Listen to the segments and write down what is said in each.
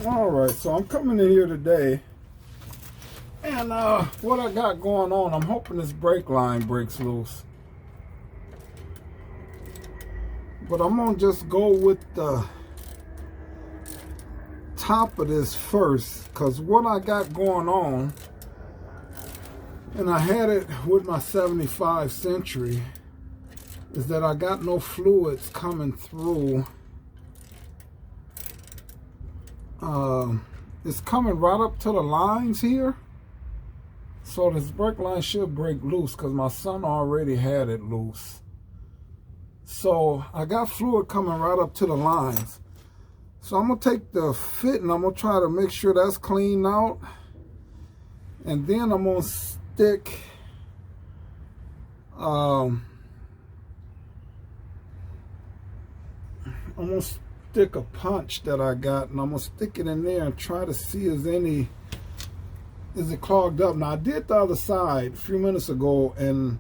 All right, so I'm coming in here today, and what I got going on, I'm hoping this brake line breaks loose. But I'm gonna just go with the top of this first, because what I got going on, and I had it with my 75 Century, is that I got no fluids coming through. It's coming right up to the lines here. So this brake line should break loose because my son already had it loose. So I got fluid coming right up to the lines. So I'm going to take the fit and I'm going to try to make sure that's cleaned out. And then I'm going to stick I'm going to stick a punch that I got, and I'm going to stick it in there and try to see is it clogged up. Now I did the other side a few minutes ago and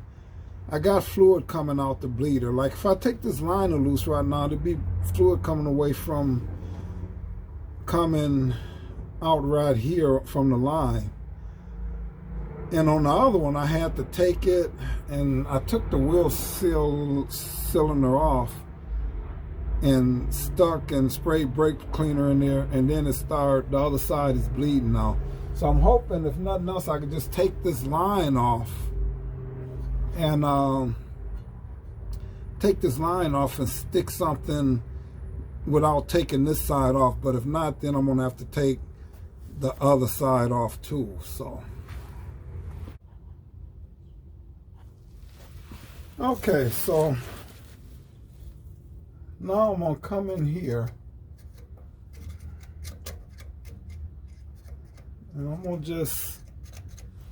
I got fluid coming out the bleeder. Like if I take this liner loose right now, there'd be fluid coming away from coming out right here from the line. And on the other one I had to take it, and I took the wheel cylinder off and stuck and sprayed brake cleaner in there, and then the other side is bleeding now. So I'm hoping if nothing else I could just take this line off and stick something without taking this side off. But if not, then I'm gonna have to take the other side off too. So okay, so now I'm gonna come in here and I'm gonna just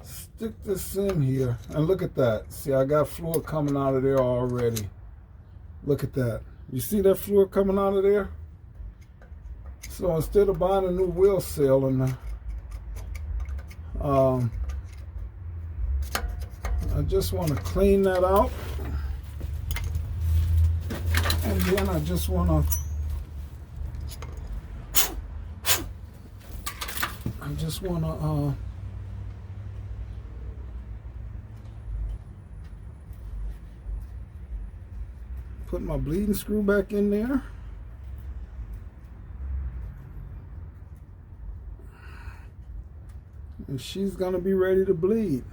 stick this in here, and look at that. See, I got fluid coming out of there already. Look at that. You see that fluid coming out of there? So instead of buying a new wheel cylinder, I just want to clean that out. And then I just want to put my bleeding screw back in there. And she's gonna be ready to bleed.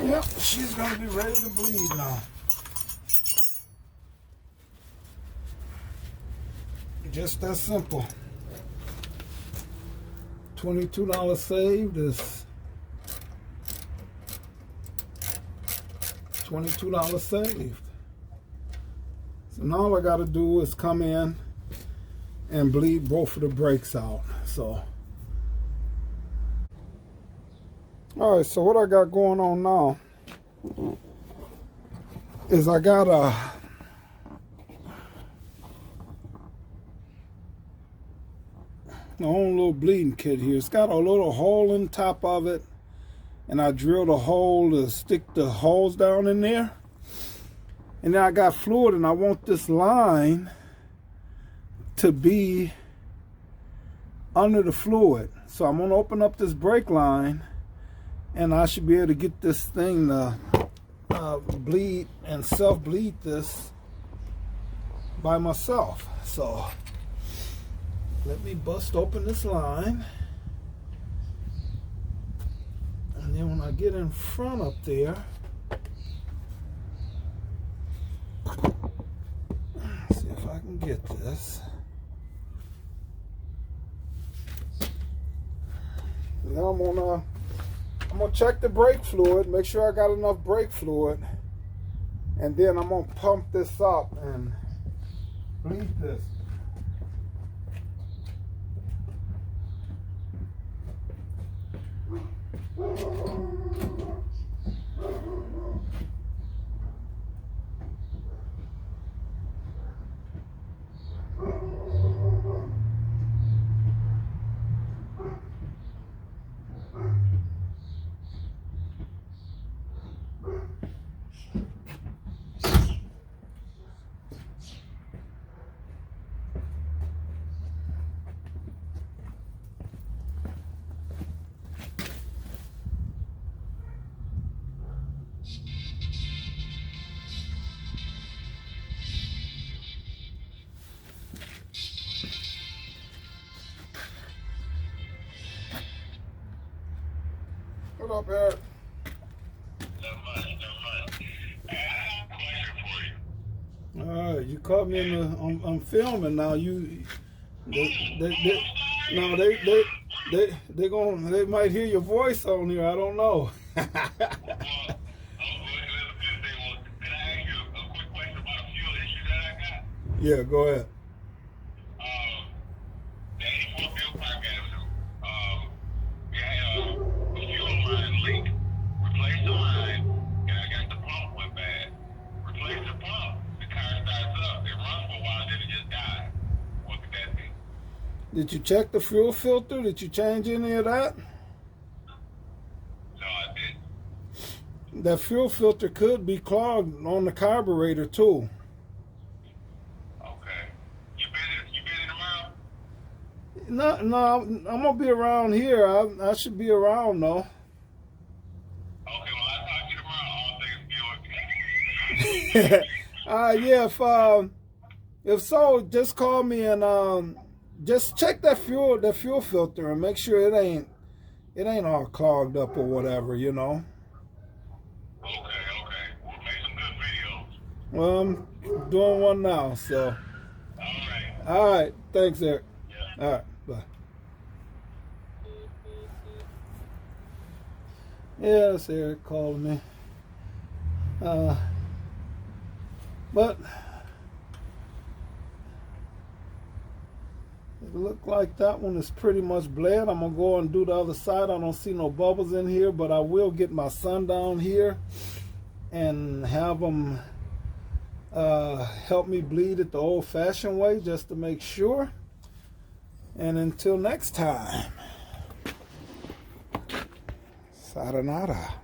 Yep, she's gonna be ready to bleed now. Just that simple. $22 saved is $22 saved. So now all I got to do is come in and bleed both of the brakes out. So, all right. So what I got going on now is I got my own little bleeding kit here. It's got a little hole in top of it, and I drilled a hole to stick the hose down in there. And then I got fluid, and I want this line to be under the fluid. So I'm gonna open up this brake line, and I should be able to get this thing to bleed and self-bleed this by myself. So let me bust open this line. And then when I get in front up there, see if I can get this. Now I'm gonna check the brake fluid, make sure I got enough brake fluid, and then I'm gonna pump this up and bleed this. What up, Eric? Not much. I have a question for you. All right, you caught me in the. I'm filming now. They might hear your voice on here. I don't know. Well, that's a good thing. Well, can I ask you a quick question about a fuel issue that I got? Yeah, go ahead. The 84 fuel pipe avenue. We had a fuel line leak. Replaced the line, and I guess the pump went bad. Replaced the pump, the car starts up. It runs for a while, then it just dies. What could that be? Did you check the fuel filter? Did you change any of that? No, I didn't. That fuel filter could be clogged on the carburetor too. Okay. You been in No, I'm gonna be around here. I should be around though. Okay, well, I'll talk to you tomorrow. All things fuel. Yeah. If so, just call me and just check that fuel filter and make sure it ain't all clogged up or whatever, you know. Okay. We'll make some good videos. Well, I'm doing one now, so. All right. Thanks, Eric. Yeah. All right. Bye. Yeah, that's Eric calling me. But it looked like that one is pretty much bled. I'm going to go and do the other side. I don't see no bubbles in here, but I will get my son down here and have him help me bleed it the old-fashioned way just to make sure. And until next time, sayonara.